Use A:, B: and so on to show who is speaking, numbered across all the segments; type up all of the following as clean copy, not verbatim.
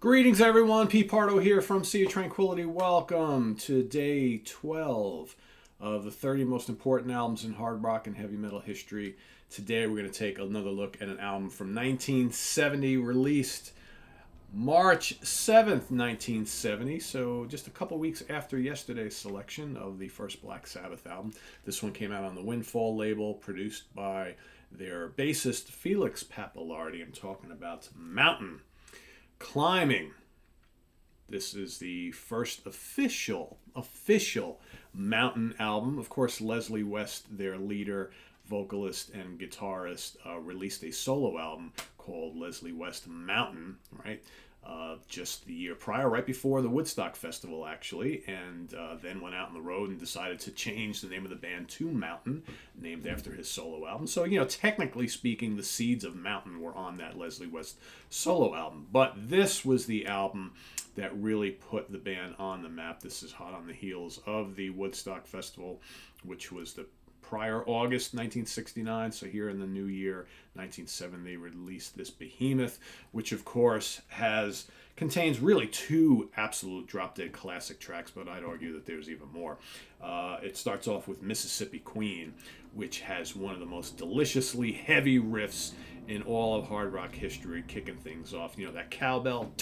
A: Greetings, everyone. Pete Pardo here from Sea of Tranquility. Welcome to day 12 of the 30 most important albums in hard rock and heavy metal history. Today, we're going to take another look at an album from 1970, released March 7th, 1970. So, just a couple weeks after yesterday's selection of the first Black Sabbath album. This one came out on the Windfall label, produced by their bassist Felix Pappalardi. I'm talking about Mountain Climbing. This is the first official Mountain album. Of course, Leslie West, their leader, vocalist, and guitarist, released a solo album called Leslie West Mountain, right? Just the year prior, right before the Woodstock Festival, actually, and then went out on the road and decided to change the name of the band to Mountain, named after his solo album. So, technically speaking, the seeds of Mountain were on that Leslie West solo album. But this was the album that really put the band on the map. This is hot on the heels of the Woodstock Festival, which was the prior August 1969. So here in the new year 1970, they released this Behemoth, which of course contains really two absolute drop dead classic tracks, but I'd argue that there's even more. It starts off with Mississippi Queen, which has one of the most deliciously heavy riffs in all of hard rock history, kicking things off. That cowbell.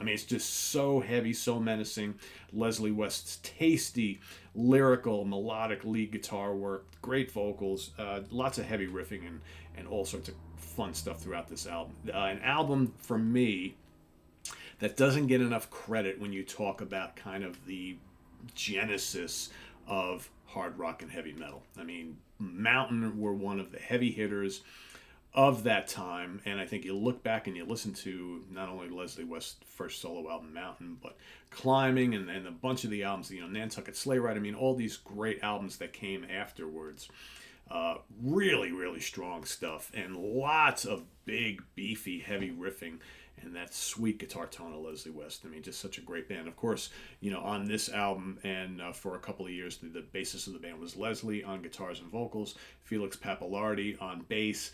A: I mean, it's just so heavy, so menacing. Leslie West's tasty, lyrical, melodic lead guitar work, great vocals, lots of heavy riffing, and all sorts of fun stuff throughout this album. An album, for me, that doesn't get enough credit when you talk about kind of the genesis of hard rock and heavy metal. I mean, Mountain were one of the heavy hitters of that time, and I think you look back and you listen to not only Leslie West's first solo album, Mountain, but Climbing, and a bunch of the albums, Nantucket Sleigh Ride. I mean, all these great albums that came afterwards. Really, really strong stuff, and lots of big, beefy, heavy riffing, and that sweet guitar tone of Leslie West. I mean, just such a great band. Of course, on this album and for a couple of years, the bassist of the band was Leslie on guitars and vocals, Felix Pappalardi on bass,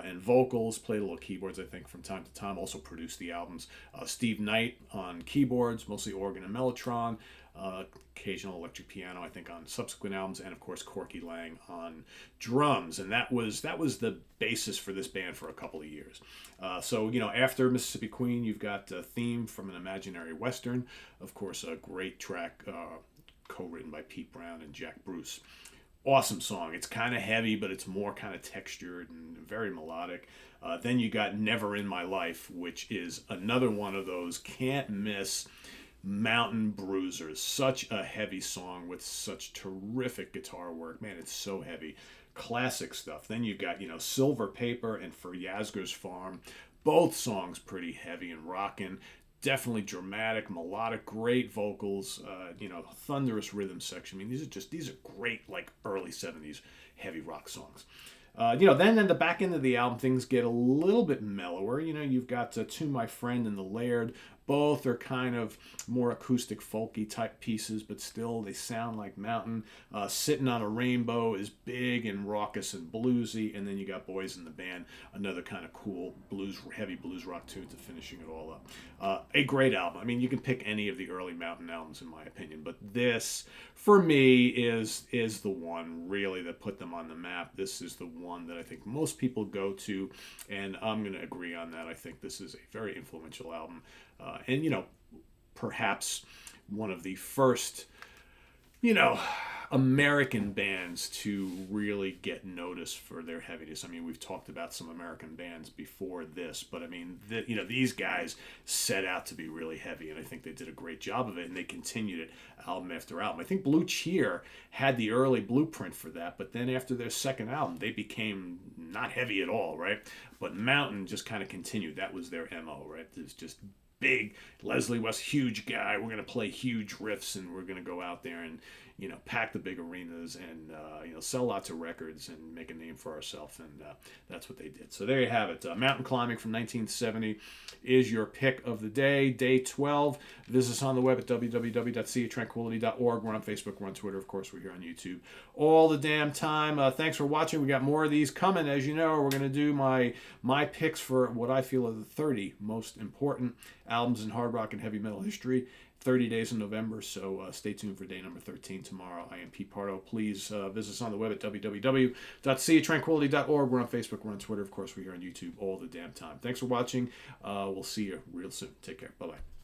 A: and vocals, played a little keyboards, I think, from time to time. Also produced the albums. Steve Knight on keyboards, mostly organ and mellotron. Occasional electric piano, I think, on subsequent albums, and of course Corky Lang on drums. And that was the basis for this band for a couple of years. So after Mississippi Queen, you've got a Theme from an Imaginary Western. Of course, a great track co-written by Pete Brown and Jack Bruce. Awesome song. It's kind of heavy, but it's more kind of textured and very melodic. Then you got Never in My Life, which is another one of those can't miss mountain bruisers. Such a heavy song with such terrific guitar work. Man, it's so heavy. Classic stuff. Then you got, Silver Paper and For Yasgur's Farm. Both songs pretty heavy and rocking. Definitely dramatic, melodic, great vocals, thunderous rhythm section. I mean, these are great, like, early 70s heavy rock songs. Then in the back end of the album, things get a little bit mellower. You've got To My Friend and The Laird. Both are kind of more acoustic, folky type pieces, but still they sound like Mountain. Sitting on a Rainbow is big and raucous and bluesy. And then you got Boys in the Band, another kind of cool heavy blues rock tune to finishing it all up. A great album. I mean, you can pick any of the early Mountain albums, in my opinion, but this, for me, is the one really that put them on the map. This is the one that I think most people go to, and I'm going to agree on that. I think this is a very influential album. And perhaps one of the first, American bands to really get noticed for their heaviness. I mean, we've talked about some American bands before this, but I mean, these guys set out to be really heavy, and I think they did a great job of it, and they continued it album after album. I think Blue Cheer had the early blueprint for that, but then after their second album, they became not heavy at all, right? But Mountain just kind of continued. That was their MO, right? It's just big Leslie West, huge guy. We're going to play huge riffs, and we're going to go out there and pack the big arenas and sell lots of records and make a name for ourselves. And that's what they did. So there you have it. Mountain climbing from 1970 is your pick of the day. Day 12. Visit us on the web at www.seaoftranquility.org. We're on Facebook. We're on Twitter. Of course, we're here on YouTube all the damn time. Thanks for watching. We got more of these coming. As you know, we're going to do my picks for what I feel are the 30 most important albums in hard rock and heavy metal history. 30 days in November, so stay tuned for day number 13 tomorrow. I am Pete Pardo. Please visit us on the web at www.seaoftranquility.org. We're on Facebook, we're on Twitter, of course, we're here on YouTube all the damn time. Thanks for watching. We'll see you real soon. Take care. Bye-bye.